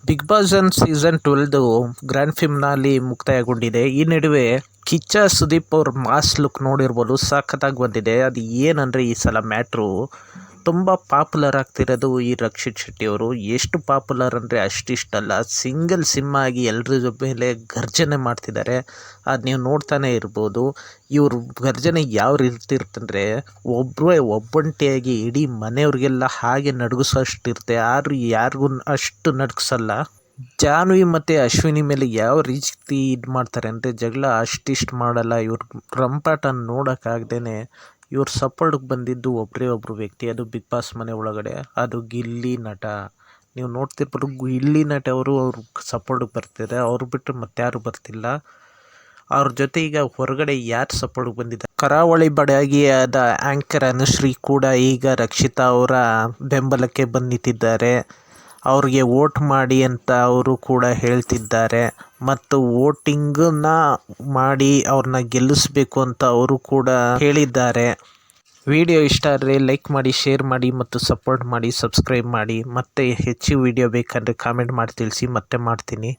Big Boss season 12 grand finale ಮುಕ್ತಾಯಗೊಂಡಿದೆ. ಈ ನಡುವೆ ಕಿಚ್ಚ ಸುದೀಪ್ ಅವ್ರ ಮಾಸ್ ಲುಕ್ ನೋಡಿರ್ಬೋದು, ಸಖತ್ತಾಗಿ ಬಂದಿದೆ. ಅದು ಏನಂದರೆ ಈ ಸಲ ಮ್ಯಾಟ್ರು ತುಂಬ ಪಾಪ್ಯುಲರ್ ಆಗ್ತಿರೋದು ಈ ರಕ್ಷಿತ್ ಶೆಟ್ಟಿ ಅವರು. ಎಷ್ಟು ಪಾಪ್ಯುಲರ್ ಅಂದರೆ ಅಷ್ಟಿಷ್ಟಲ್ಲ, ಸಿಂಗಲ್ ಸಿಮ್ ಆಗಿ ಎಲ್ಲರ ಮೇಲೆ ಗರ್ಜನೆ ಮಾಡ್ತಿದ್ದಾರೆ. ಅದು ನೀವು ನೋಡ್ತಾನೆ ಇರ್ಬೋದು. ಇವ್ರ ಗರ್ಜನೆ ಯಾವ ರೀತಿ ಇರ್ತಂದರೆ ಒಬ್ಬಂಟಿಯಾಗಿ ಇಡೀ ಮನೆಯವ್ರಿಗೆಲ್ಲ ಹಾಗೆ ನಡುಗಿಸೋಷ್ಟಿರುತ್ತೆ, ಆದ್ರೂ ಯಾರಿಗೂ ಅಷ್ಟು ನಡುಗಿಸಲ್ಲ. ಜಾನ್ವಿ ಮತ್ತು ಅಶ್ವಿನಿ ಮೇಲೆ ಯಾವ ರೀತಿ ಇದು ಮಾಡ್ತಾರೆ ಅಂದರೆ ಜಗಳ ಅಷ್ಟಿಷ್ಟು ಮಾಡಲ್ಲ. ಇವ್ರ ರಂಪಾಟ ನೋಡೋಕ್ಕಾಗ್ದೇ ಇವ್ರ ಸಪೋರ್ಟ್ಗೆ ಬಂದಿದ್ದು ಒಬ್ಬರೇ ಒಬ್ಬರು ವ್ಯಕ್ತಿ, ಅದು ಬಿಗ್ ಬಾಸ್ ಮನೆ ಒಳಗಡೆ, ಅದು ಗಿಲ್ಲಿ ನಟ. ನೀವು ನೋಡ್ತಿರ್ಬೋದು, ಗಿಲ್ಲಿ ನಟ ಅವರು ಅವ್ರ ಸಪೋರ್ಟ್ಗೆ ಬರ್ತಿದ್ದಾರೆ. ಅವ್ರು ಬಿಟ್ಟರೆ ಮತ್ತಾರು ಬರ್ತಿಲ್ಲ. ಅವ್ರ ಜೊತೆ ಈಗ ಹೊರಗಡೆ ಯಾರು ಸಪೋರ್ಟ್ಗೆ ಬಂದಿದ್ದಾರೆ, ಕರಾವಳಿ ಬಡಗಿಯಾದ ಆ್ಯಂಕರ್ ಅನುಶ್ರೀ ಕೂಡ ಈಗ ರಕ್ಷಿತಾ ಅವರ ಬೆಂಬಲಕ್ಕೆ ಬಂದು ನಿಂತಿದ್ದಾರೆ. ಅವ್ರಿಗೆ ವೋಟ್ ಮಾಡಿ ಅಂತ ಅವರು ಕೂಡ ಹೇಳ್ತಿದ್ದಾರೆ ಮತ್ತು ವೋಟಿಂಗನ್ನ ಮಾಡಿ ಅವ್ರನ್ನ ಗೆಲ್ಲಿಸಬೇಕು ಅಂತ ಅವರು ಕೂಡ ಹೇಳಿದ್ದಾರೆ. ವಿಡಿಯೋ ಇಷ್ಟ ಆದರೆ ಲೈಕ್ ಮಾಡಿ, ಶೇರ್ ಮಾಡಿ ಮತ್ತು ಸಪೋರ್ಟ್ ಮಾಡಿ, ಸಬ್ಸ್ಕ್ರೈಬ್ ಮಾಡಿ. ಮತ್ತೆ ಹೆಚ್ಚು ವಿಡಿಯೋ ಬೇಕಂದರೆ ಕಾಮೆಂಟ್ ಮಾಡಿ ತಿಳಿಸಿ, ಮತ್ತೆ ಮಾಡ್ತೀನಿ.